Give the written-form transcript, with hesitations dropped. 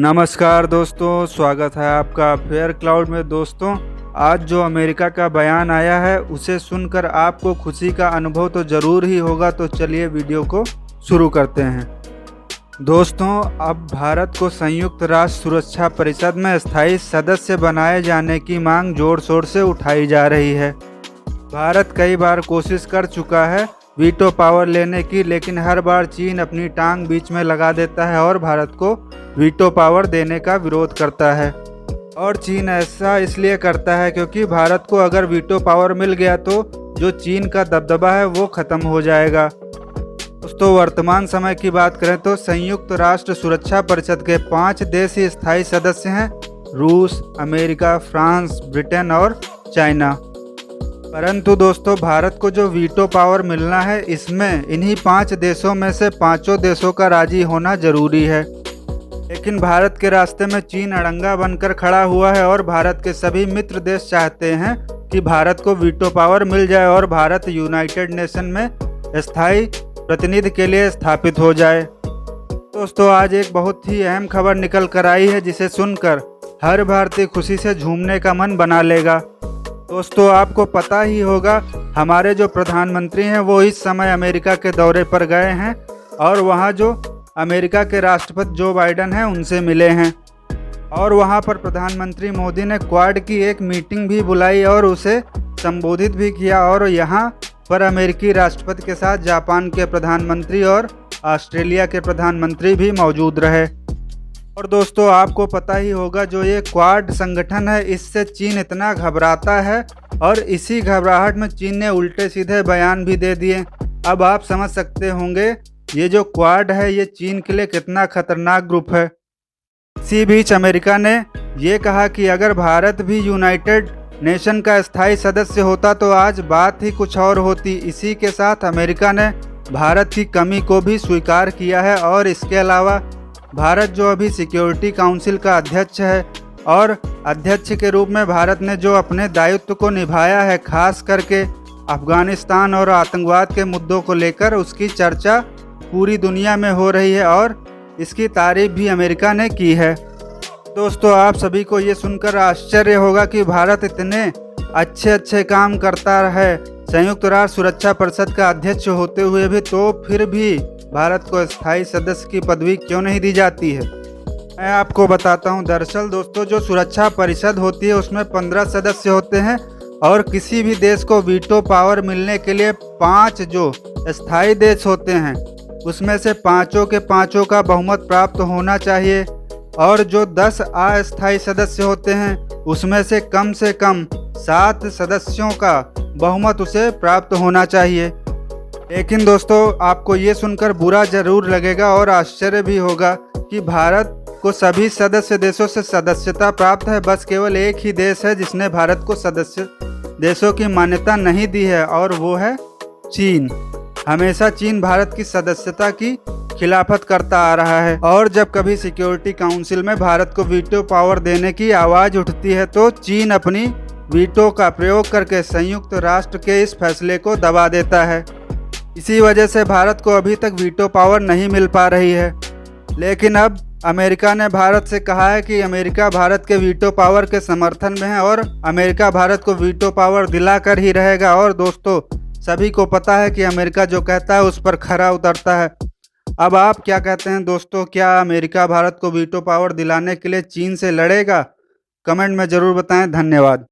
नमस्कार दोस्तों, स्वागत है आपका फेयर क्लाउड में। दोस्तों, आज जो अमेरिका का बयान आया है उसे सुनकर आपको खुशी का अनुभव तो ज़रूर ही होगा। तो चलिए वीडियो को शुरू करते हैं। दोस्तों, अब भारत को संयुक्त राष्ट्र सुरक्षा परिषद में स्थायी सदस्य बनाए जाने की मांग जोर शोर से उठाई जा रही है। भारत कई बार कोशिश कर चुका है वीटो पावर लेने की, लेकिन हर बार चीन अपनी टांग बीच में लगा देता है और भारत को वीटो पावर देने का विरोध करता है। और चीन ऐसा इसलिए करता है क्योंकि भारत को अगर वीटो पावर मिल गया तो जो चीन का दबदबा है वो ख़त्म हो जाएगा। दोस्तों, वर्तमान समय की बात करें तो संयुक्त राष्ट्र सुरक्षा परिषद के 5 देश ही स्थायी सदस्य हैं: रूस, अमेरिका, फ्रांस, ब्रिटेन और चाइना। परंतु दोस्तों, भारत को जो वीटो पावर मिलना है इसमें इन्हीं 5 देशों में से 5 देशों का राजी होना जरूरी है। लेकिन भारत के रास्ते में चीन अड़ंगा बनकर खड़ा हुआ है और भारत के सभी मित्र देश चाहते हैं कि भारत को वीटो पावर मिल जाए और भारत यूनाइटेड नेशन में स्थायी प्रतिनिधि के लिए स्थापित हो जाए। दोस्तों, आज एक बहुत ही अहम खबर निकल कर आई है जिसे सुनकर हर भारतीय खुशी से झूमने का मन बना लेगा। दोस्तों, आपको पता ही होगा हमारे जो प्रधानमंत्री हैं वो इस समय अमेरिका के दौरे पर गए हैं और वहाँ जो अमेरिका के राष्ट्रपति जो बाइडेन हैं उनसे मिले हैं। और वहाँ पर प्रधानमंत्री मोदी ने क्वाड की एक मीटिंग भी बुलाई और उसे संबोधित भी किया। और यहाँ पर अमेरिकी राष्ट्रपति के साथ जापान के प्रधानमंत्री और ऑस्ट्रेलिया के प्रधानमंत्री भी मौजूद रहे। और दोस्तों, आपको पता ही होगा जो ये क्वाड संगठन है इससे चीन इतना घबराता है और इसी घबराहट में चीन ने उल्टे सीधे बयान भी दे दिए। अब आप समझ सकते होंगे ये जो क्वाड है ये चीन के लिए कितना खतरनाक ग्रुप है। इसी बीच अमेरिका ने ये कहा कि अगर भारत भी यूनाइटेड नेशन का स्थायी सदस्य होता तो आज बात ही कुछ और होती। इसी के साथ अमेरिका ने भारत की कमी को भी स्वीकार किया है और इसके अलावा भारत जो अभी सिक्योरिटी काउंसिल का अध्यक्ष है और अध्यक्ष के रूप में भारत ने जो अपने दायित्व को निभाया है, खास करके अफगानिस्तान और आतंकवाद के मुद्दों को लेकर, उसकी चर्चा पूरी दुनिया में हो रही है और इसकी तारीफ भी अमेरिका ने की है। दोस्तों, आप सभी को ये सुनकर आश्चर्य होगा कि भारत इतने अच्छे काम करता है संयुक्त राष्ट्र सुरक्षा परिषद का अध्यक्ष होते हुए भी, तो फिर भी भारत को स्थायी सदस्य की पदवी क्यों नहीं दी जाती है। मैं आपको बताता हूं। दरअसल दोस्तों, जो सुरक्षा परिषद होती है उसमें 15 सदस्य होते हैं और किसी भी देश को वीटो पावर मिलने के लिए 5 जो स्थायी देश होते हैं उसमें से पाँचों के पाँचों का बहुमत प्राप्त होना चाहिए और जो 10 अस्थायी सदस्य होते हैं उसमें से कम 7 सदस्यों का बहुमत उसे प्राप्त होना चाहिए। लेकिन दोस्तों, आपको ये सुनकर बुरा जरूर लगेगा और आश्चर्य भी होगा कि भारत को सभी सदस्य देशों से सदस्यता प्राप्त है। बस केवल एक ही देश है जिसने भारत को सदस्य देशों की मान्यता नहीं दी है और वो है चीन। हमेशा चीन भारत की सदस्यता की खिलाफत करता आ रहा है और जब कभी सिक्योरिटी काउंसिल में भारत को वीटो पावर देने की आवाज़ उठती है तो चीन अपनी वीटो का प्रयोग करके संयुक्त राष्ट्र के इस फैसले को दबा देता है। इसी वजह से भारत को अभी तक वीटो पावर नहीं मिल पा रही है। लेकिन अब अमेरिका ने भारत से कहा है कि अमेरिका भारत के वीटो पावर के समर्थन में है और अमेरिका भारत को वीटो पावर दिलाकर ही रहेगा। और दोस्तों, सभी को पता है कि अमेरिका जो कहता है उस पर खरा उतरता है। अब आप क्या कहते हैं दोस्तों, क्या अमेरिका भारत को वीटो पावर दिलाने के लिए चीन से लड़ेगा? कमेंट में ज़रूर बताएं। धन्यवाद।